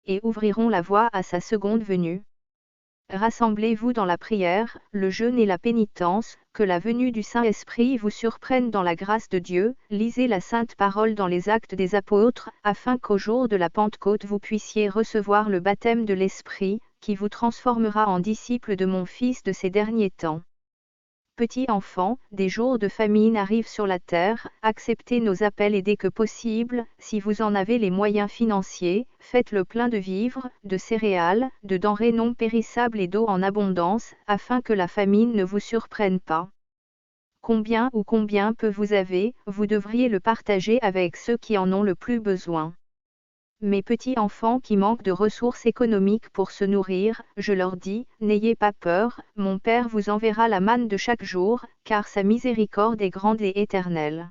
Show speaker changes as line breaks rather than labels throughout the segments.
et ouvriront la voie à sa seconde venue. Rassemblez-vous dans la prière, le jeûne et la pénitence, que la venue du Saint-Esprit vous surprenne dans la grâce de Dieu. Lisez la Sainte Parole dans les Actes des Apôtres, afin qu'au jour de la Pentecôte vous puissiez recevoir le baptême de l'Esprit, qui vous transformera en disciples de mon Fils de ces derniers temps. Petits enfants, des jours de famine arrivent sur la terre, acceptez nos appels et dès que possible, si vous en avez les moyens financiers, faites le plein de vivres, de céréales, de denrées non périssables et d'eau en abondance, afin que la famine ne vous surprenne pas. Combien ou combien peu vous avez, vous devriez le partager avec ceux qui en ont le plus besoin. Mes petits enfants qui manquent de ressources économiques pour se nourrir, je leur dis, n'ayez pas peur, mon Père vous enverra la manne de chaque jour, car sa miséricorde est grande et éternelle.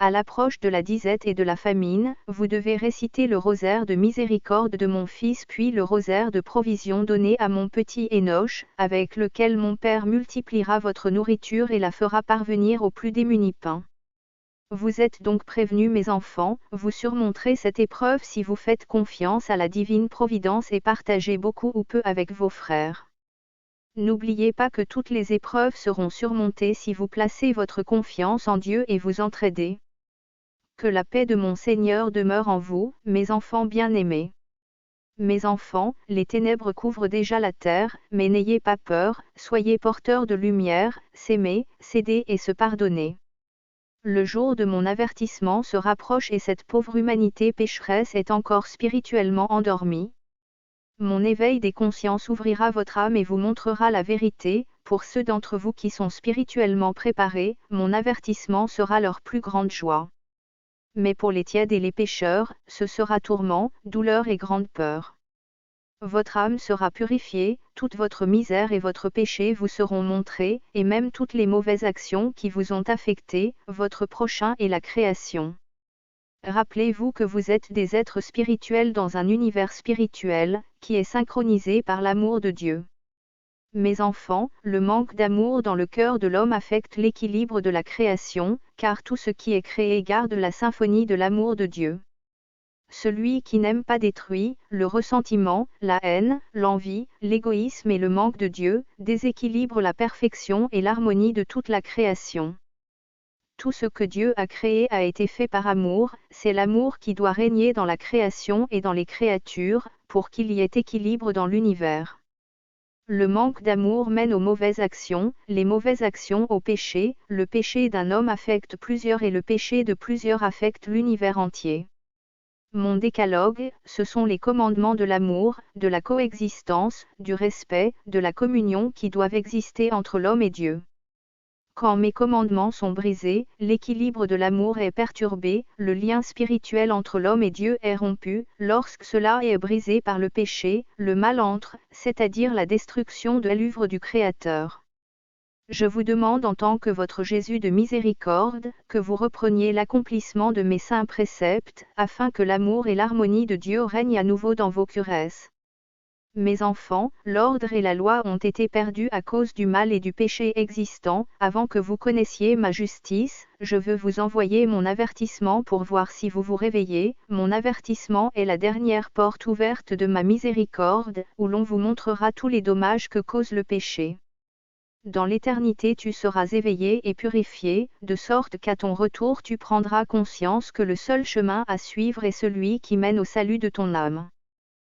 À l'approche de la disette et de la famine, vous devez réciter le rosaire de miséricorde de mon Fils puis le rosaire de provision donné à mon petit Enoch, avec lequel mon Père multipliera votre nourriture et la fera parvenir aux plus démunis pains. Vous êtes donc prévenus mes enfants, vous surmonterez cette épreuve si vous faites confiance à la divine providence et partagez beaucoup ou peu avec vos frères. N'oubliez pas que toutes les épreuves seront surmontées si vous placez votre confiance en Dieu et vous entraidez. Que la paix de mon Seigneur demeure en vous, mes enfants bien-aimés. Mes enfants, les ténèbres couvrent déjà la terre, mais n'ayez pas peur, soyez porteurs de lumière, s'aimer, s'aider et se pardonner. Le jour de mon avertissement se rapproche et cette pauvre humanité pécheresse est encore spirituellement endormie. Mon éveil des consciences ouvrira votre âme et vous montrera la vérité. Pour ceux d'entre vous qui sont spirituellement préparés, mon avertissement sera leur plus grande joie. Mais pour les tièdes et les pécheurs, ce sera tourment, douleur et grande peur. Votre âme sera purifiée, toute votre misère et votre péché vous seront montrés, et même toutes les mauvaises actions qui vous ont affecté, votre prochain et la création. Rappelez-vous que vous êtes des êtres spirituels dans un univers spirituel, qui est synchronisé par l'amour de Dieu. Mes enfants, le manque d'amour dans le cœur de l'homme affecte l'équilibre de la création, car tout ce qui est créé garde la symphonie de l'amour de Dieu. Celui qui n'aime pas détruit, le ressentiment, la haine, l'envie, l'égoïsme et le manque de Dieu, déséquilibre la perfection et l'harmonie de toute la création. Tout ce que Dieu a créé a été fait par amour, c'est l'amour qui doit régner dans la création et dans les créatures, pour qu'il y ait équilibre dans l'univers. Le manque d'amour mène aux mauvaises actions, les mauvaises actions au péché, le péché d'un homme affecte plusieurs et le péché de plusieurs affecte l'univers entier. Mon décalogue, ce sont les commandements de l'amour, de la coexistence, du respect, de la communion qui doivent exister entre l'homme et Dieu. Quand mes commandements sont brisés, l'équilibre de l'amour est perturbé, le lien spirituel entre l'homme et Dieu est rompu. Lorsque cela est brisé par le péché, le mal entre, c'est-à-dire la destruction de l'œuvre du Créateur. Je vous demande en tant que votre Jésus de miséricorde, que vous repreniez l'accomplissement de mes saints préceptes, afin que l'amour et l'harmonie de Dieu règnent à nouveau dans vos cœurs. Mes enfants, l'ordre et la loi ont été perdus à cause du mal et du péché existant. Avant que vous connaissiez ma justice, je veux vous envoyer mon avertissement pour voir si vous vous réveillez. Mon avertissement est la dernière porte ouverte de ma miséricorde, où l'on vous montrera tous les dommages que cause le péché. Dans l'éternité tu seras éveillé et purifié, de sorte qu'à ton retour tu prendras conscience que le seul chemin à suivre est celui qui mène au salut de ton âme.